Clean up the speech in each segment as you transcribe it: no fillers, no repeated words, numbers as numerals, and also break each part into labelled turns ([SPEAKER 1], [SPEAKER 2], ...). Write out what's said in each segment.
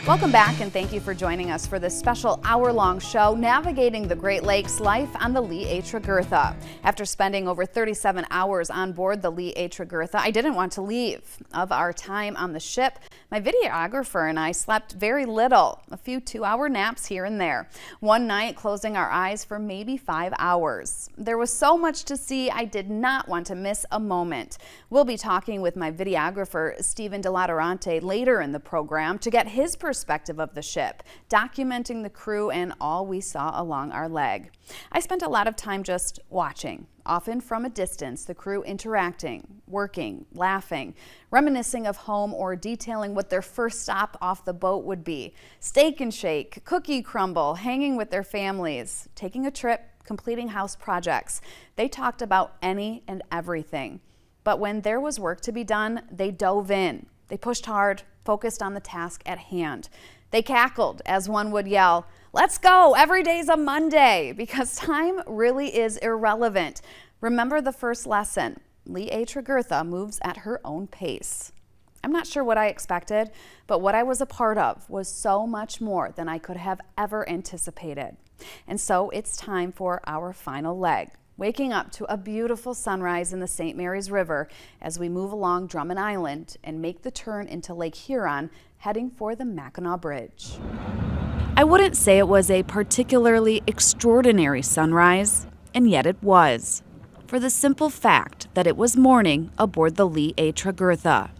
[SPEAKER 1] Welcome back, and thank you for joining us for this special hour-long show, Navigating the Great Lakes, Life on the Lee A. Tregurtha. After spending over 37 hours on board the Lee A. Tregurtha, I didn't want to leave. Of our time on the ship, my videographer and I slept very little, a few 2-hour naps here and there. One night, closing our eyes for maybe 5 hours. There was so much to see, I did not want to miss a moment. We'll be talking with my videographer, DeLadurantaye, later in the program to get his perspective of the ship, documenting the crew and all we saw along our leg. I spent a lot of time just watching, often from a distance, the crew interacting, working, laughing, reminiscing of home, or detailing what their first stop off the boat would be. Steak and shake, cookie crumble, hanging with their families, taking a trip, completing house projects. They talked about any and everything. But when there was work to be done, they dove in. They pushed hard, focused on the task at hand. They cackled as one would yell, "Let's go, every day's a Monday," because time really is irrelevant. Remember the first lesson, Lee A. Tregurtha moves at her own pace. I'm not sure what I expected, but what I was a part of was so much more than I could have ever anticipated. And so it's time for our final leg. Waking up to a beautiful sunrise in the St. Mary's River as we move along Drummond Island and make the turn into Lake Huron, heading for the Mackinac Bridge. I wouldn't say it was a particularly extraordinary sunrise, and yet it was, for the simple fact that it was morning aboard the Lee A. Tregurtha.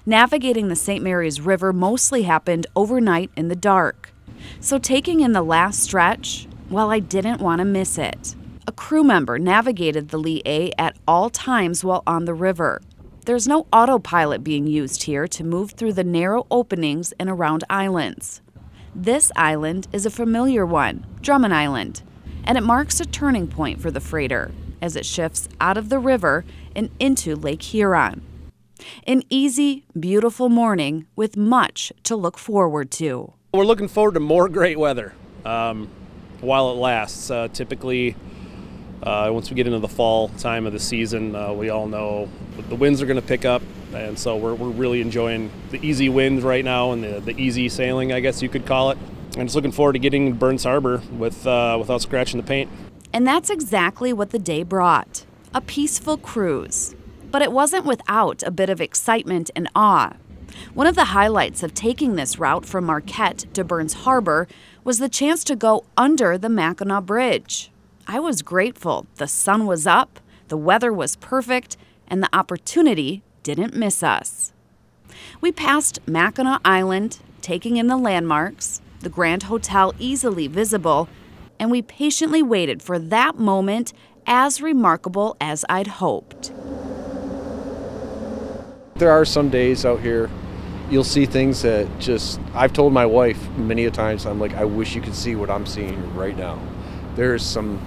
[SPEAKER 1] Navigating the St. Mary's River mostly happened overnight in the dark, so taking in the last stretch, well, I didn't want to miss it. A crew member navigated the Lee A at all times while on the river. There's no autopilot being used here to move through the narrow openings and around islands. This island is a familiar one, Drummond Island, and it marks a turning point for the freighter as it shifts out of the river and into Lake Huron. An easy, beautiful morning with much to look forward to.
[SPEAKER 2] We're looking forward to more great weather while it lasts. Typically, once we get into the fall time of the season, we all know the winds are going to pick up, and so we're really enjoying the easy winds right now and the easy sailing, I guess you could call it. I'm just looking forward to getting to Burns Harbor without scratching the paint.
[SPEAKER 1] And that's exactly what the day brought, a peaceful cruise. But it wasn't without a bit of excitement and awe. One of the highlights of taking this route from Marquette to Burns Harbor was the chance to go under the Mackinac Bridge. I was grateful. The sun was up, the weather was perfect, and the opportunity didn't miss us. We passed Mackinac Island, taking in the landmarks, the Grand Hotel easily visible, and we patiently waited for that moment as remarkable as I'd hoped.
[SPEAKER 3] There are some days out here you'll see things that I've told my wife many a times, I'm like, I wish you could see what I'm seeing right now. There's some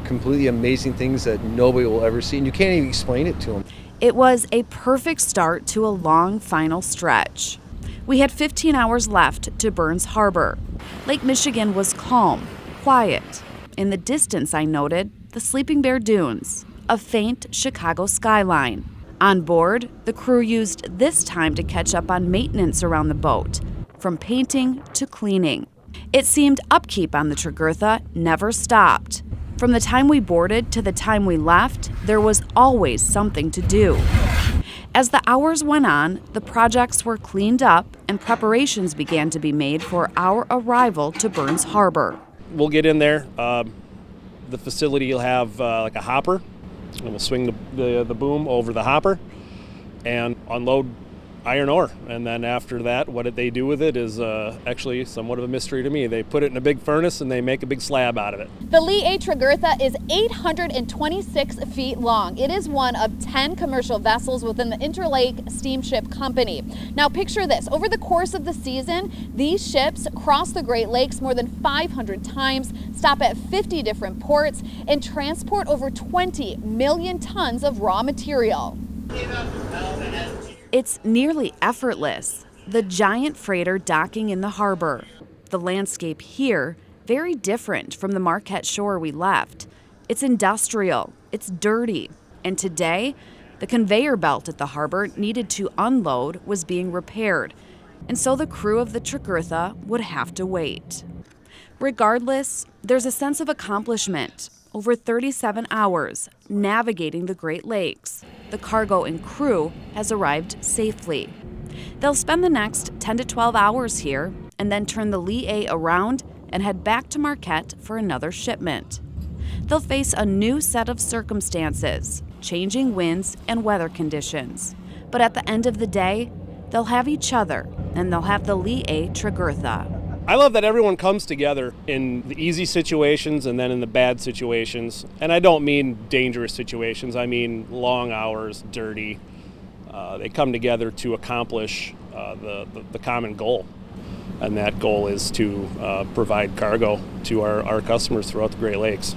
[SPEAKER 3] completely amazing things that nobody will ever see, and you can't even explain it to them.
[SPEAKER 1] It was a perfect start to a long final stretch. We had 15 hours left to Burns Harbor. Lake Michigan was calm, quiet. In the distance, I noted the Sleeping Bear Dunes, a faint Chicago skyline. On board, the crew used this time to catch up on maintenance around the boat, from painting to cleaning. It seemed upkeep on the Tregurtha never stopped. From the time we boarded to the time we left, there was always something to do. As the hours went on, the projects were cleaned up and preparations began to be made for our arrival to Burns Harbor.
[SPEAKER 2] We'll get in there. The facility will have like a hopper, and we'll swing the boom over the hopper and unload iron ore. And then after that, what they do with it is actually somewhat of a mystery to me. They put it in a big furnace and they make a big slab out of it.
[SPEAKER 4] The Lee A. Tregurtha is 826 feet long. It is one of 10 commercial vessels within the Interlake Steamship Company. Now picture this, over the course of the season, these ships cross the Great Lakes more than 500 times, stop at 50 different ports, and transport over 20 million tons of raw material.
[SPEAKER 1] It's nearly effortless, the giant freighter docking in the harbor. The landscape here, very different from the Marquette shore we left. It's industrial, it's dirty, and today, the conveyor belt at the harbor needed to unload was being repaired. and so the crew of the Tregurtha would have to wait. Regardless, there's a sense of accomplishment. Over 37 hours navigating the Great Lakes. The cargo and crew has arrived safely. They'll spend the next 10 to 12 hours here and then turn the Lee A around and head back to Marquette for another shipment. They'll face a new set of circumstances, changing winds and weather conditions. But at the end of the day, they'll have each other and they'll have the Lee A Tregurtha.
[SPEAKER 2] I love that everyone comes together in the easy situations and then in the bad situations. And I don't mean dangerous situations, I mean long hours, dirty. They come together to accomplish the common goal. And that goal is to provide cargo to our customers throughout the Great Lakes.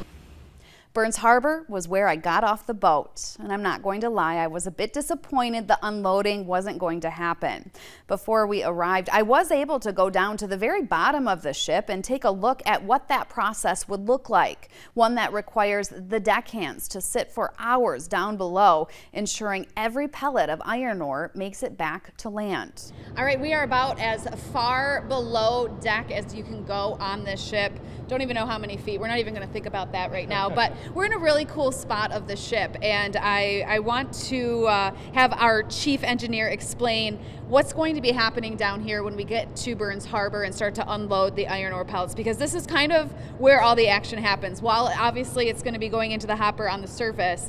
[SPEAKER 1] Burns Harbor was where I got off the boat, and I'm not going to lie, I was a bit disappointed the unloading wasn't going to happen. Before we arrived, I was able to go down to the very bottom of the ship and take a look at what that process would look like, one that requires the deckhands to sit for hours down below, ensuring every pellet of iron ore makes it back to land.
[SPEAKER 4] All right, we are about as far below deck as you can go on this ship. Don't even know how many feet. We're not even going to think about that right now, but we're in a really cool spot of the ship, and I want to have our chief engineer explain what's going to be happening down here when we get to Burns Harbor and start to unload the iron ore pellets, because this is kind of where all the action happens. While obviously it's going to be going into the hopper on the surface,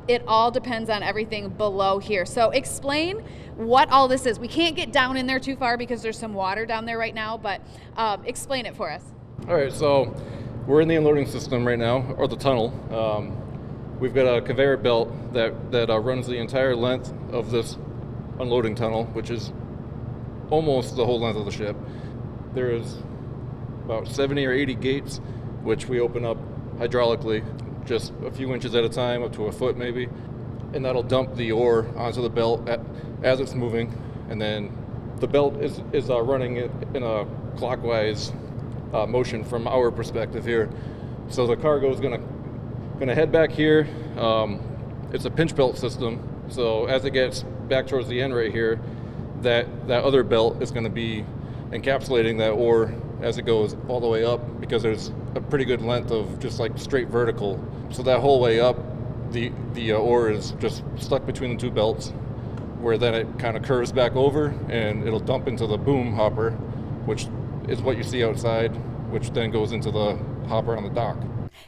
[SPEAKER 4] it all depends on everything below here. So explain what all this is. We can't get down in there too far because there's some water down there right now, but explain it for us.
[SPEAKER 5] All right, so we're in the unloading system right now, or the tunnel. We've got a conveyor belt that runs the entire length of this unloading tunnel, which is almost the whole length of the ship. There is about 70 or 80 gates, which we open up hydraulically, just a few inches at a time, up to a foot maybe, and that'll dump the ore onto the belt as it's moving, and then the belt is running in a clockwise motion from our perspective here. So the cargo is gonna head back here. It's a pinch belt system, so as it gets back towards the end right here, that other belt is going to be encapsulating that ore as it goes all the way up, because there's a pretty good length of just like straight vertical. So that whole way up, the ore is just stuck between the two belts, where then it kind of curves back over and it'll dump into the boom hopper, which is what you see outside, which then goes into the hopper on the dock.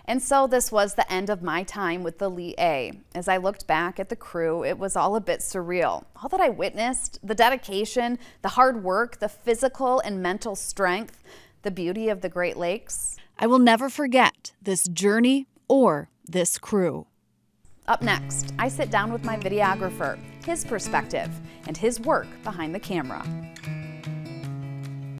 [SPEAKER 1] And so this was the end of my time with the Lee A. As I looked back at the crew, it was all a bit surreal. All that I witnessed, the dedication, the hard work, the physical and mental strength, the beauty of the Great Lakes. I will never forget this journey or this crew. Up next, I sit down with my videographer, his perspective, and his work behind the camera.